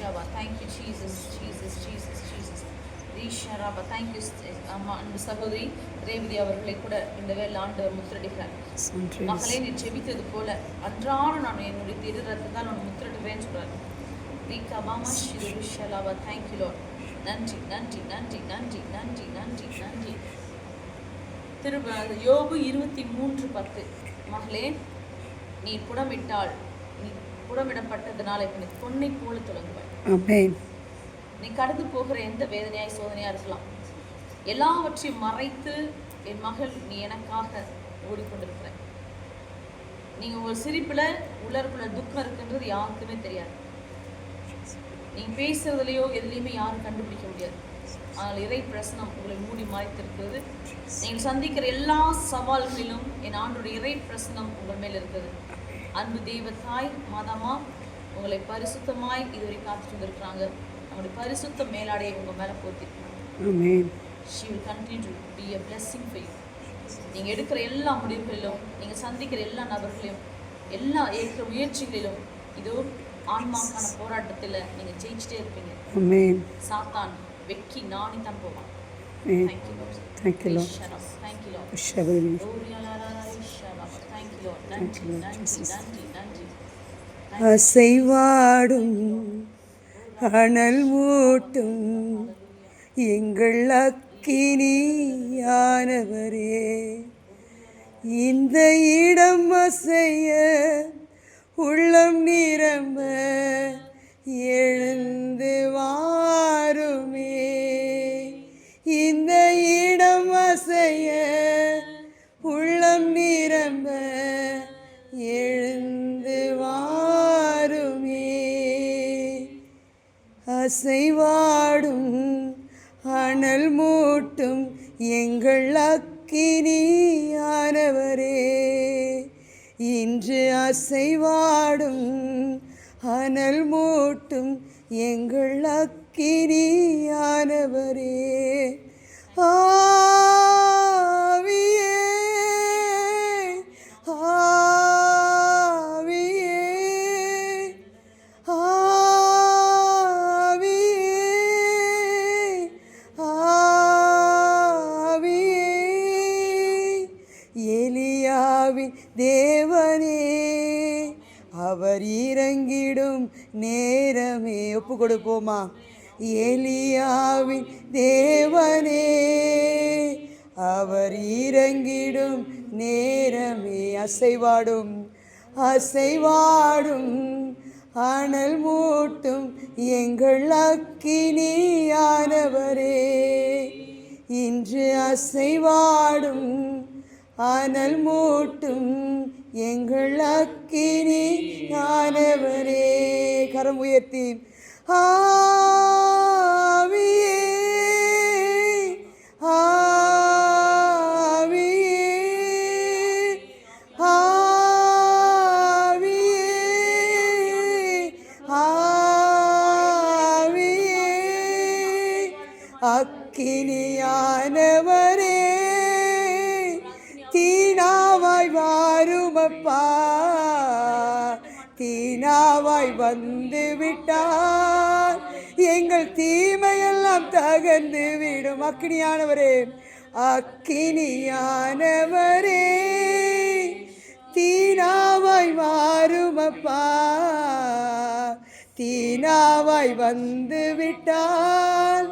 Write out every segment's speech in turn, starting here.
Thank you, Jesus, Jesus, Jesus, Jesus. Risharaba, thank you, அம்மா அன்பு சகோதரி ரேவதி அவர்களை கூட இந்த வேலை ஆண்டவர் முத்திரடிக்கிறார். மகளே, நீ ஜெபித்தது போல அன்றாடம் நான் என்னுடைய திரு ரத்தத்தால் நான் முத்திரடுவேன்னு சொல்றாரு. ரீகாபாமா ஸ்ரீ ரிஷலாபா. Thank you, Lord. நன்றி நன்றி நன்றி நன்றி நன்றி நன்றி நன்றி. யோபு 23:10. மகளே, நீ புடமிட்டால், நீ புடமிடப்பட்டதுனால இப்ப பொன்னை போல துலங்குவாய். ஆமென். நீ கடந்து போகிற எந்த வேதனையாய் சோதனையா இருக்கலாம், எல்லாவற்றையும் மறைத்து என் மகள் நீ எனக்காக ஓடிக்கொண்டிருக்கிற. நீங்க ஒரு சிரிப்புல உள்ளருக்குள்ள துக்கம் இருக்குன்றது யாருக்குமே தெரியாது. நீங்க பேசுறதுலயோ எதுலையுமே யாரும் கண்டுபிடிக்க முடியாது. ஆனால் இறை பிரசனம் உங்களை மூடி மறைத்திருக்கிறது. நீங்கள் சந்திக்கிற எல்லா சவால்களிலும் என் ஆண்டோட இறை பிரசனம் உங்கள் மேல் இருக்கிறது. அன்பு தெய்வ தாய் மாதாமா உங்களை பரிசுத்தமாய் இதுவரை காத்துட்டு வந்திருக்கிறாங்க. அவங்களுடைய பரிசுத்த மேலாடையை உங்க மேல போத்திருக்காங்க. She will continue to be a blessing for you. நீங்க எடுக்கிற எல்லா முடிவுகளிலும், நீங்க சந்திக்கிற எல்லா நபர்களையும், எல்லா ஏற்ற முயற்சிகளிலும், இதோ ஆன்மாக்கான போராட்டத்தில் நீங்க ஜெயிச்சுட்டே இருப்பீங்க. சாத்தான் வெக்கி நாணி தான் போவான். Thank you, Lord. Thank you, Lord. Thank you, Lord. Thank you, Lord. நன்றி நன்றி நன்றி நன்றி. அசைவாடும் அனல் மூட்டும் எங்கள் அக்கினியானவரே, இந்த இடம் அசைய உள்ளம் நிரம்ப எழுந்து வாருமே. இந்த இடம் அசைய உள்ளம் நிரம்ப எழுந்து வாருமே. அசைவாடும் அனல் மூட்டும் எங்கள் அக்கினியானவரே, இன்று அசைவாடும் அனல் மூட்டும் எங்கள் அக்கினியானவரே. ஆவியே ஆவியே ஆவியே, எலியாவின் தேவனே, அவர் இறங்கிடும் நேரமே. ஒப்பு கொடுப்போமா? எலியாவின் தேவனே, அவர் இறங்கிடும் நேரமே. அசைவாடும் அசைவாடும் அனல் மூட்டும் எங்கள் அக்கினியானவரே, இன்று அசைவாடும் அனல் மூட்டும் எங்கள் அக்கினியானவரே. கரம் உயர்த்தி ஆவியே ஆவியே ஆவியே ஆவியே, அக்கினியானவரே, தீனாவாய் வாருமப்பா, தீனாவாய் வந்து விட்டார், எங்கள் தீமையெல்லாம் தகர்ந்து விடும். அக்கினியானவரே, அக்கினியானவரே, தீனாவாய் வாருமப்பா, தீனாவாய் வந்து விட்டால்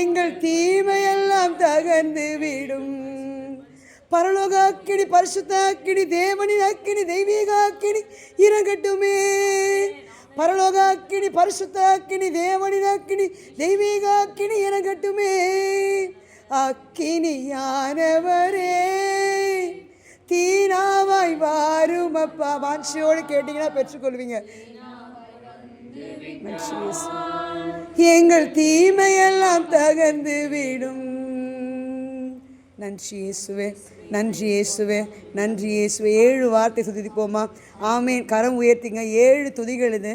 எங்கள் தீமையெல்லாம் தகர்ந்து விடும். பரலோக அக்கினி, பரிசுத்த அக்கினி, தேவனின் அக்கினி, தெய்வீக அக்கினி இறங்கட்டுமே. பரலோக அக்கினி, பரிசுத்த அக்கினி, தேவனின் அக்கினி, தெய்வீக அக்கினி இறங்கட்டுமே. அக்கினியானவரே, தீனாவாய் வாருமப்பா. வாஞ்சியோடு கேட்டீங்கன்னா பெற்றுக்கொள்வீங்க. எங்கள் தீமையெல்லாம் தகர்ந்து விடும். நன்றி இயேசுவே, நன்றி இயேசுவே, நன்றி இயேசுவே. 7 வார்த்தை துதிப்போமா? ஆமேன். கரம் உயர்த்திங்க. 7 துதிகள். இது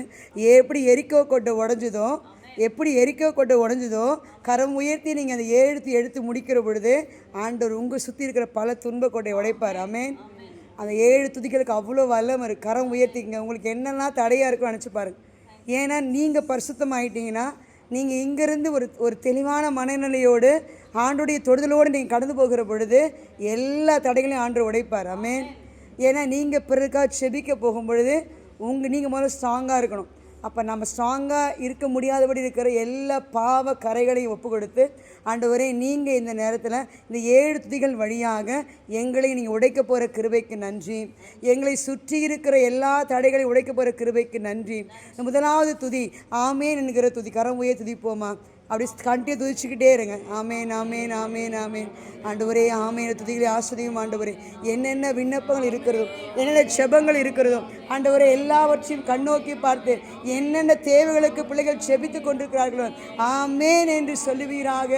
எப்படி எரிக்கோ கொட்டை உடஞ்சுதோ, எப்படி எரிக்கோ கொட்டை உடஞ்சுதோ, கரம் உயர்த்தி நீங்கள் அந்த 7 எடுத்து முடிக்கிற பொழுது ஆண்டவர் உங்கள் சுற்றி இருக்கிற பல துன்ப கொட்டை உடைப்பார். ஆமேன். அந்த 7 துதிகளுக்கு அவ்வளோ வல்லம் இருக்குது. கரம் உயர்த்திங்க. உங்களுக்கு என்னெல்லாம் தடையாக இருக்குன்னு நினச்சி பாருங்க. ஏன்னா நீங்கள் பரிசுத்தமாயிட்டீங்கன்னா நீங்கள் இங்கேருந்து ஒரு தெளிவான மனநிலையோடு ஆண்டோடைய தொடுதலோடு நீங்கள் கடந்து போகிற பொழுது எல்லா தடைகளையும் ஆண்டு உடைப்பார். ஆமென். ஏன்னா நீங்கள் பிறருக்காக செபிக்க போகும் பொழுது நீங்கள் முதல்ல ஸ்ட்ராங்காக இருக்கணும். அப்போ நம்ம ஸ்ட்ராங்காக இருக்க முடியாதபடி இருக்கிற எல்லா பாவ கரைகளையும் ஒப்பு கொடுத்து, ஆண்டவரே நீங்கள் இந்த நேரத்தில் இந்த 7 துதிகள் வழியாக எங்களை நீங்கள் உடைக்க போகிற கிருபைக்கு நன்றி. எங்களை சுற்றி இருக்கிற எல்லா தடைகளையும் உடைக்க போகிற கிருபைக்கு நன்றி. முதலாவது துதி ஆமேன் என்கிற துதி. கரம் உயர்த்தி துதிப்போமா? அப்படி கண்டிப்பாக துதிச்சுக்கிட்டே இருங்க. ஆமேன் ஆமேன் ஆமேன் ஆமேன். ஆண்டவரே ஆமேன். துதிகளை ஆஸ்வதியும் ஆண்டவரே. என்னென்ன விண்ணப்பங்கள் இருக்கிறதோ, என்னென்ன செபங்கள் இருக்கிறதோ ஆண்டவரே, எல்லாவற்றையும் கண்ணோக்கி பார்த்து என்னென்ன தேவைகளுக்கு பிள்ளைகள் செபித்து கொண்டிருக்கிறார்களோ ஆமேன் என்று சொல்லுவீராக.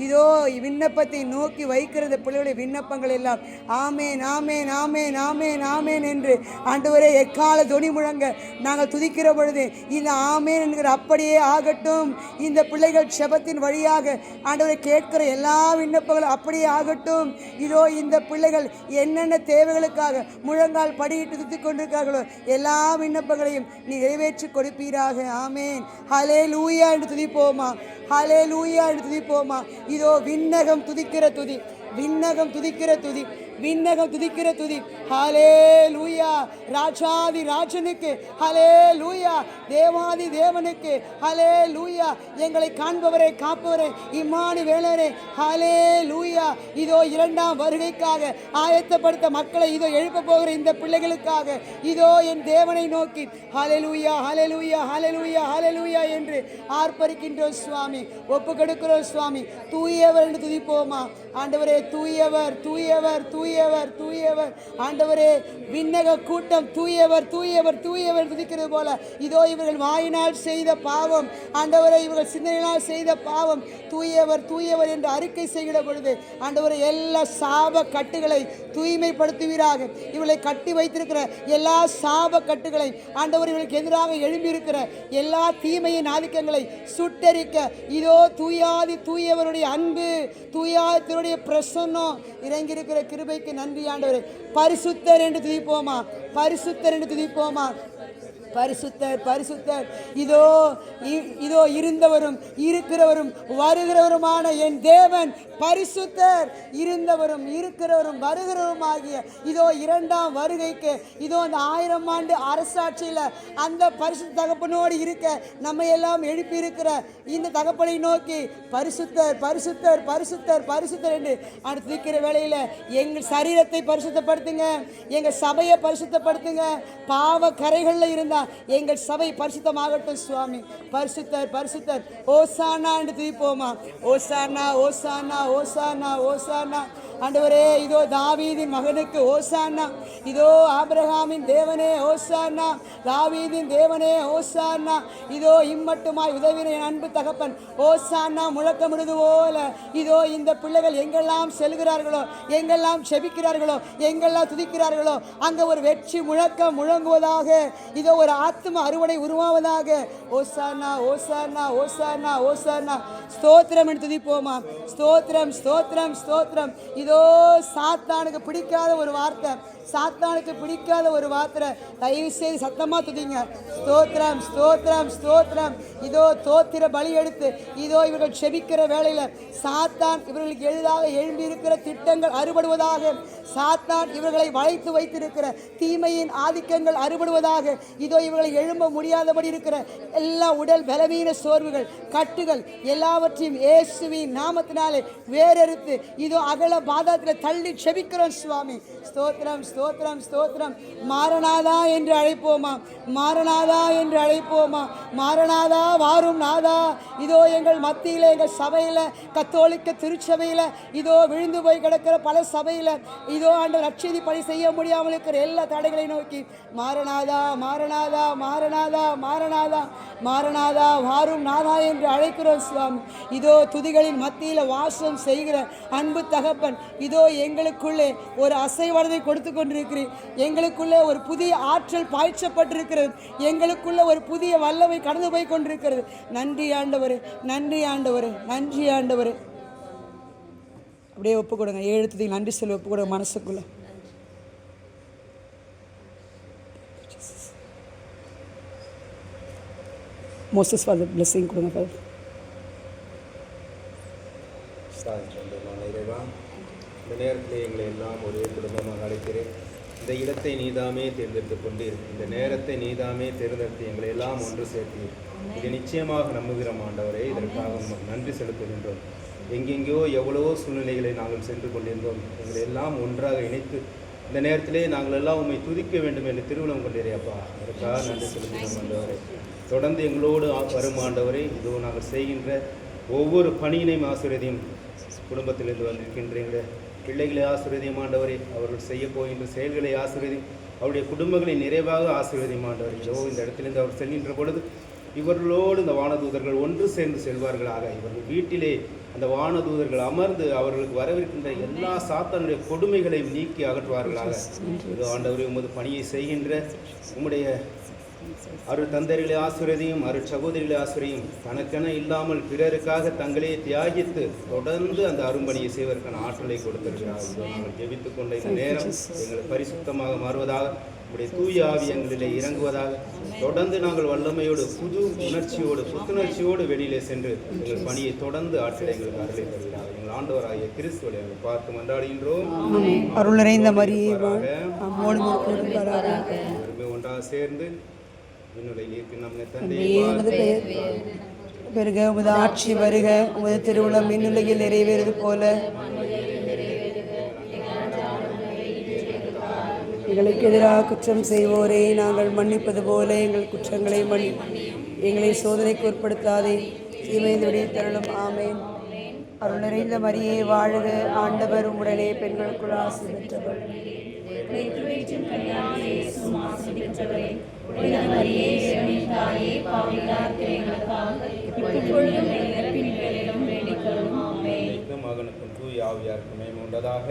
இதோ விண்ணப்பத்தை நோக்கி வைக்கிறது பிள்ளைகளுடைய விண்ணப்பங்கள் எல்லாம் ஆமேன் ஆமேன் ஆமேன் ஆமேன் ஆமேன் என்று ஆண்டவரே எக்கால தொனி முழங்க நாங்கள் துதிக்கிற பொழுது இந்த ஆமேன் என்கிற அப்படியே ஆகட்டும். இந்த பிள்ளைகள் செபத்தின் வழியாக ஆண்டவரை கேட்கிற எல்லா விண்ணப்பங்களும் அப்படியே ஆகட்டும். இதோ இந்த பிள்ளைகள் என்னென்ன தேவைகளுக்காக முழங்கால் படியிட்டு துதித்துக் கொண்டிருக்கிறார்களோ எல்லா விண்ணப்பங்களையும் நீ நிறைவேற்றி கொடுப்பீராக. ஆமேன். ஹல்லேலூயா என்று துதிப்போமா? ஹல்லேலூயா என்று துதிப்போமா? இதோ விண்ணகம் துதிக்கிற துதி, விண்ணகம் துதிக்கிற துதி, விண்ணகம் துதிக்கிற துதி. ஹல்லேலூயா. ராஜாதி ராஜனுக்கு ஹல்லேலூயா. தேவாதி தேவனுக்கு ஹல்லேலூயா. எங்களை காண்பவரே காப்பவரே இம்மானுவேலரே ஹல்லேலூயா. இதோ 2ஆம் வருகைக்காக ஆயத்தப்படுத்த மக்களை இதோ எழுப்ப போகிற இந்த பிள்ளைகளுக்காக இதோ என் தேவனை நோக்கி ஹல்லேலூயா ஹல்லேலூயா ஹல்லேலூயா ஹல்லேலூயா என்று ஆர்ப்பரிக்கின்றோம் சுவாமி. ஒப்பு கொடுக்கிறோம் சுவாமி. தூயவர் என்று துதிப்போமா? ஆண்டவரே தூயவர் தூயவர் தூயவர் தூயவர். ஆண்டவரே விண்ணக கூட்டம் தூயவர் தூயவர் தூயவர் துதிக்கிறது போல இதோ இவர்கள் வாயினால் செய்த பாவம், ஆண்டவரே இவர்கள் சிந்தனையினால் செய்த பாவம் தூயவர் தூயவர் என்று அறிக்கை செய்கிற பொழுது ஆண்டவரே எல்லா சாப கட்டுகளை தூய்மைப்படுத்துவீராக. இவர்களை கட்டி வைத்திருக்கிற எல்லா சாப கட்டுகளை ஆண்டவர் இவர்களுக்கு எதிராக எழும்பியிருக்கிற எல்லா தீமையின் ஆதிக்கங்களை சுட்டரிக்க இதோ தூயாதி தூயவருடைய அன்பு, தூயாதியுடைய பிரசன்னம் இறங்கியிருக்கிற கிருபைக்கு நன்றி ஆண்டவரே. பரிசுத்தர் என்று துதிப்போமா? பரிசுத்தர் என்று துதிப்போமா? பரிசுத்தர் பரிசுத்தர். இதோ இதோ இருந்தவரும் இருக்கிறவரும் வருகிறவருமான என் தேவன் பரிசுத்தர். இருந்தவரும் இருக்கிறவரும் வருகிறவரும் ஆகிய இதோ 2ஆம் வருகைக்கு இதோ அந்த 1000 ஆண்டு அரசாட்சியில் அந்த பரிசுத்த தகப்பனோடு இருக்க நம்ம எல்லாம் எழுப்பி இருக்கிற இந்த தகப்பனை நோக்கி பரிசுத்தர் பரிசுத்தர் பரிசுத்தர் பரிசுத்தர் என்று துதிக்கிற வேளையில் எங்கள் சரீரத்தை பரிசுத்தப்படுத்துங்க, எங்கள் சபையை பரிசுத்தப்படுத்துங்க. பாவ கரைகளில் இருந்தால் எங்கள் சபை பரிசுத்தமாகட்டும் சுவாமி. பரிசுத்தர் பரிசுத்தர். ஓசானா என்று துதிப்போமா? ஓசானா ஓசானா ஓசானா ஓசானா. ஆண்டவரே இதோ தாவீதின் மகனுக்கு ஓசானா. இதோ ஆபிரகாமின் தேவனே ஓசானா. தாவீதின் தேவனே ஓசானா. இதோ இம்மட்டுமாய் உதவின என் அன்பு தகப்பன் ஓசானா முழக்கமிடுது போல இதோ இந்த பிள்ளைகள் எங்கெல்லாம் செல்கிறார்களோ, எங்கெல்லாம் செபிக்கிறார்களோ, எங்கெல்லாம் துதிக்கிறார்களோ அங்கே ஒரு வெற்றி முழக்கம் முழங்குவதாக. இதோ ஒரு ஆத்ம அறுவடை உருவாவதாக. ஓசானா ஓசானா ஓசானா ஓசானா. ஸ்தோத்திரம் என்று துதிப்போமா? ஸ்தோத்திரம் ஸ்தோத்திரம் ஸ்தோத்திரம். இதோ சாத்தானுக்கு பிடிக்காத ஒரு வார்த்தை, சாத்தானுக்கு பிடிக்காத ஒரு வார்த்தை. தயவு செய்து சத்தமா துதிங்க. ஸ்தோத்திரம் ஸ்தோத்திரம் ஸ்தோத்திரம். இதோ தோத்திர பலி எடுத்து இதோ இவர்கள் செபிக்கிற வேளையில் சாத்தான் இவர்களுக்கு எளிதாக எழும்பி இருக்கிற திட்டங்கள் அறுபடுவதாக. சாத்தான் இவர்களை வளைத்து வைத்திருக்கிற தீமையின் ஆதிக்கங்கள் அறுபடுவதாக. இதோ இவர்களை எழும்ப முடியாதபடி இருக்கிற எல்லா உடல் பலவீன சோர்வுகள் கட்டுகள் எல்லாவற்றையும் இயேசுவின் நாமத்தினாலே வேறறுத்து இதோ அகல பாதாளத்தில் தள்ளி செபிக்கிறோம் சுவாமி. ஸ்தோத்திரம் ஸ்தோத்திரம் ஸ்தோத்திரம். மாரநாதா என்று அழைப்போமா? மாரநாதா என்று அழைப்போமா? மாரநாதா வாரும் நாதா. இதோ எங்கள் மத்தியில் எங்கள் சபையில் கத்தோலிக்க திருச்சபையில் இதோ விழுந்து போய் கிடக்கிற பல சபையில் இதோ ஆண்டவர் நற்செய்தி பணி செய்ய முடியாமல் இருக்கிற எல்லா தடைகளை நோக்கி மாரநாதா மாரநாதா மாரநாதா மாரநாதா மாரநாதா வாரும் நாதா என்று அழைக்கிறோம் சுவாமி. இதோ துதிகளின் மத்தியில் வாசம் செய்கிற அன்பு தகப்பன் இதோ எங்களுக்குள்ளே ஒரு அசைவானதை கொடுத்து கொண்டிருக்கிறேன். எங்களுக்குள்ளே ஒரு புதிய ஆற்றல் பாய்ச்சப்பட்டிருக்கிறது. எங்களுக்குள்ளே ஒரு புதிய வல்லமை கடந்து போய் கொண்டிருக்கிறது. நன்றி ஆண்டவரே, நன்றி ஆண்டவரே, நன்றி ஆண்டவரே. அப்படியே ஒப்பு கொடுங்க. 7 துதி நன்றி சொல்லி ஒப்பு கொடுங்க மனசுக்குள்ள. மோசஸ் ஃபாதர் பிளெஸிங் கொடுங்க ஃபாதர். இறைவா, இந்த நேரத்தில் எங்களை எல்லாம் ஒரே குடும்பமாக அழைக்கிறேன். இந்த இடத்தை நீதாமே தேர்ந்தெடுத்து கொண்டீர். இந்த நேரத்தை நீதாமே தேர்ந்தெடுத்து எங்களை எல்லாம் ஒன்று சேர்த்தீர். இதை நிச்சயமாக நம்புகிறோம் ஆண்டவரே. இதற்காக நமக்கு நன்றி செலுத்துகின்றோம். எங்கெங்கோ எவ்வளவோ சூழ்நிலைகளை நாங்கள் சென்று கொண்டிருந்தோம். எங்களை எல்லாம் ஒன்றாக இணைத்து இந்த நேரத்திலே நாங்கள் எல்லாம் உண்மை துதிக்க வேண்டும் என்று திருவிழம் கொண்டீரே அப்பா. அதற்காக நன்றி செலுத்துகிறோம் ஆண்டவரே. தொடர்ந்து எங்களோடு வரும் ஆண்டவரே. இதோ நாங்கள் செய்கின்ற ஒவ்வொரு பணியினையும் ஆசீர்வதியும். குடும்பத்திலிருந்து வந்திருக்கின்ற பிள்ளைகளை ஆசீர்வதியும் ஆண்டவரே. அவர்கள் செய்ய போகின்ற செயல்களை ஆசீர்வதியும். அவருடைய குடும்பங்களை நிறைவாக ஆசீர்வதியும் ஆண்டவரே. இதோ இந்த இடத்திலிருந்து அவர் செல்கின்ற பொழுது இவர்களோடு இந்த வானதூதர்கள் ஒன்று சேர்ந்து செல்வார்களாக. இவர்கள் வீட்டிலே அந்த வானதூதர்கள் அமர்ந்து அவர்களுக்கு வரவிருக்கின்ற எல்லா சாத்தானுடைய கொடுமைகளையும் நீக்கி அகற்றுவார்களாக. இதோ ஆண்டவரே, உமது பணியை செய்கின்ற உம்முடைய அரு தந்தரிகளை ஆசீர்வதியும், அரு சகோதரிகளை ஆசீர்வதியும். தனக்கென இல்லாமல் பிறருக்காக தங்களே தியாகித்து தொடர்ந்து அந்த அரும்பணியை செய்வதற்கான ஆற்றலை கொடுத்திருக்கிறார்கள். நாங்கள் ஜெபித்துக் கொண்ட இந்த நேரம் எங்களை பரிசுத்தமாக மாறுவதாக, உடைய தூய ஆவி எங்களிலே இறங்குவதாக. தொடர்ந்து நாங்கள் வல்லமையோடு புது உணர்ச்சியோடு புத்துணர்ச்சியோடு வெளியிலே சென்று எங்கள் பணியை தொடர்ந்து ஆற்றிட எங்களுக்கு அருளை தருகிறார். எங்கள் ஆண்டவராகிய கிறிஸ்துவை நாங்கள் பார்த்து மன்றாடுகின்றோம். அருள் நிறைந்த மரியே ஒன்றாக சேர்ந்து பெருக உமது ஆட்சி வருக, உமது திருவுளம் மின்னுலகில் நிறைவேறுவது போல எங்களுக்கு எதிராக குற்றம் செய்வோரே நாங்கள் மன்னிப்பது போல எங்கள் குற்றங்களை எங்களை சோதனைக்கு உட்படுத்தாதே, தீமைந்து விடுவித்தருளும். ஆமேன். அருள் நிறைந்த மரியே வாழ்க, ஆண்டவர் உம்முடனே பெண்களுக்குள் ஆசி பெற்றவர். மகனுக்கும் தூய ஆவியாருக்கும் மேம்பட்டதாக.